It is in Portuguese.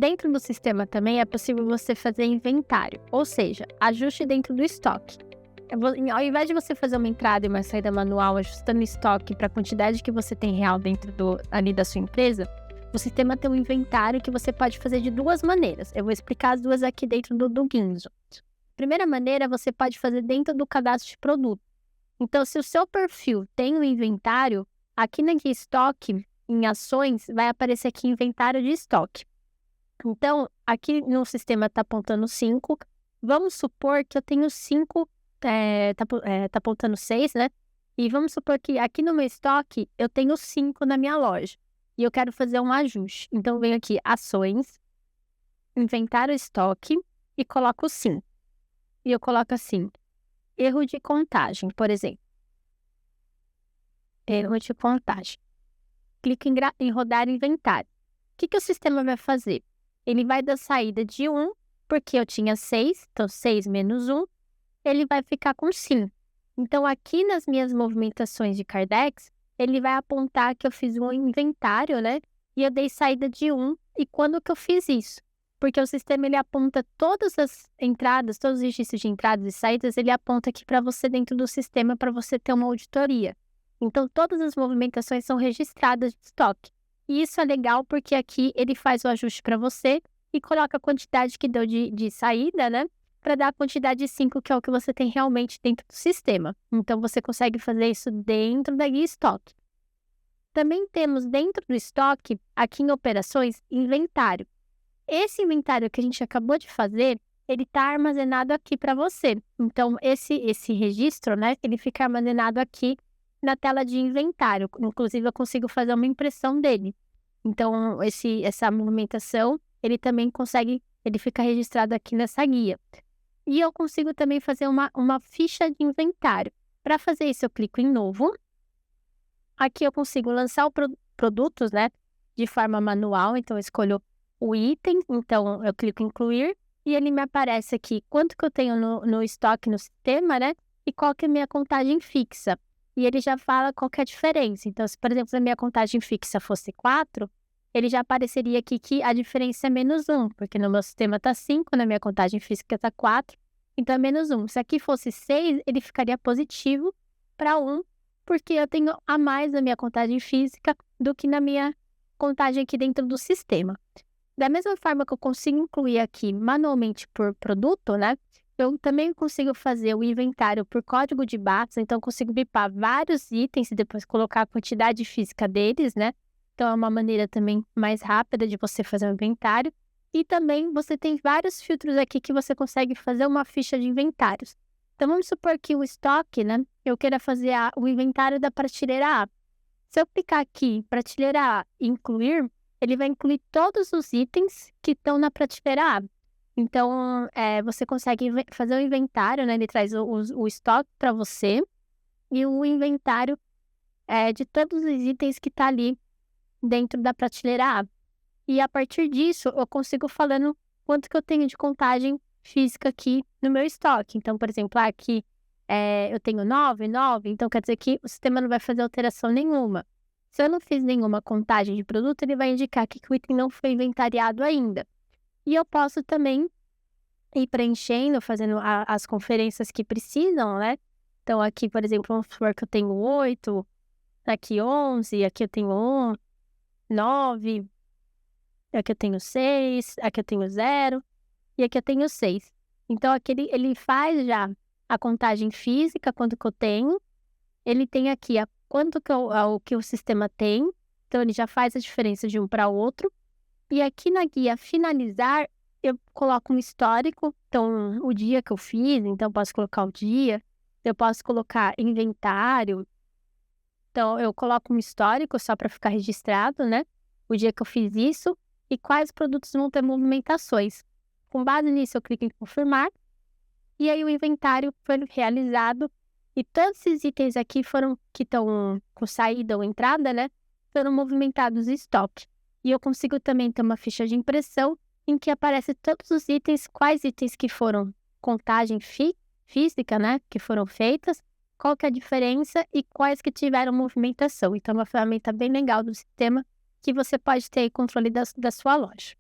Dentro do sistema também é possível você fazer inventário, ou seja, ajuste dentro do estoque. Ao invés de você fazer uma entrada e uma saída manual ajustando o estoque para a quantidade que você tem real dentro ali da sua empresa, o sistema tem um inventário que você pode fazer de duas maneiras. Eu vou explicar as duas aqui dentro do Ginzo. Primeira maneira, você pode fazer dentro do cadastro de produto. Então, se o seu perfil tem um inventário, aqui na guia estoque, em ações, vai aparecer aqui inventário de estoque. Então, aqui no sistema está apontando 5. Vamos supor que eu tenho 5, tá apontando 6, né? E vamos supor que aqui no meu estoque eu tenho 5 na minha loja. E eu quero fazer um ajuste. Então, venho aqui, ações, inventário estoque e coloco 5. E eu coloco assim, erro de contagem, por exemplo. Erro de contagem. Clico em rodar inventário. O que o sistema vai fazer? Ele vai dar saída de 1, porque eu tinha 6, então 6 menos 1, ele vai ficar com 5. Então, aqui nas minhas movimentações de Cardex, ele vai apontar que eu fiz um inventário, né? E eu dei saída de 1. E quando que eu fiz isso? Porque o sistema, ele aponta todas as entradas, todos os registros de entradas e saídas, ele aponta aqui para você dentro do sistema para você ter uma auditoria. Então, todas as movimentações são registradas de estoque. E isso é legal porque aqui ele faz o ajuste para você e coloca a quantidade que deu de saída, né? Para dar a quantidade de 5, que é o que você tem realmente dentro do sistema. Então, você consegue fazer isso dentro da guia estoque. Também temos dentro do estoque, aqui em operações, inventário. Esse inventário que a gente acabou de fazer, ele está armazenado aqui para você. Então, esse registro, né? Ele fica armazenado aqui na tela de inventário. Inclusive, eu consigo fazer uma impressão dele. Então, essa movimentação, ele também consegue, ele fica registrado aqui nessa guia. E eu consigo também fazer uma ficha de inventário. Para fazer isso, eu clico em novo. Aqui eu consigo lançar produtos, né, de forma manual. Então, eu escolho o item, então eu clico em incluir. E ele me aparece aqui quanto que eu tenho no estoque no sistema, né, e qual que é a minha contagem fixa. E ele já fala qual que é a diferença. Então, se, por exemplo, a minha contagem fixa fosse 4, ele já apareceria aqui que a diferença é menos 1, porque no meu sistema está 5, na minha contagem física está 4, então é menos 1. Se aqui fosse 6, ele ficaria positivo para 1, porque eu tenho a mais na minha contagem física do que na minha contagem aqui dentro do sistema. Da mesma forma que eu consigo incluir aqui manualmente por produto, né? Eu também consigo fazer o inventário por código de barras, então eu consigo bipar vários itens e depois colocar a quantidade física deles, né? Então, é uma maneira também mais rápida de você fazer o inventário. E também você tem vários filtros aqui que você consegue fazer uma ficha de inventários. Então, vamos supor que o estoque, né? Eu queira fazer o inventário da prateleira A. Se eu clicar aqui, prateleira A, e incluir, ele vai incluir todos os itens que estão na prateleira A. Então, você consegue fazer o inventário, né? Ele traz o estoque para você e o inventário de todos os itens que está ali dentro da prateleira A. E a partir disso, eu consigo falando quanto que eu tenho de contagem física aqui no meu estoque. Então, por exemplo, aqui eu tenho 9, então quer dizer que o sistema não vai fazer alteração nenhuma. Se eu não fiz nenhuma contagem de produto, ele vai indicar que o item não foi inventariado ainda. E eu posso também ir preenchendo, fazendo as conferências que precisam, né? Então, aqui, por exemplo, vamos supor que eu tenho 8, aqui 11, aqui eu tenho 1, 9, aqui eu tenho 6, aqui eu tenho 0 e aqui eu tenho 6. Então, aqui ele faz já a contagem física, quanto que eu tenho. Ele tem aqui quanto que o sistema tem. Então, ele já faz a diferença de um para o outro. E aqui na guia finalizar, eu coloco um histórico. Então, o dia que eu fiz, então eu posso colocar o dia. Eu posso colocar inventário. Então, eu coloco um histórico só para ficar registrado, né? O dia que eu fiz isso e quais produtos vão ter movimentações. Com base nisso, eu clico em confirmar. E aí, o inventário foi realizado. E todos esses itens aqui que estão com saída ou entrada, né? Foram movimentados em estoque. E eu consigo também ter uma ficha de impressão em que aparece todos os itens, quais itens que foram contagem física, né? Que foram feitas, qual que é a diferença e quais que tiveram movimentação. Então, é uma ferramenta bem legal do sistema que você pode ter controle da sua loja.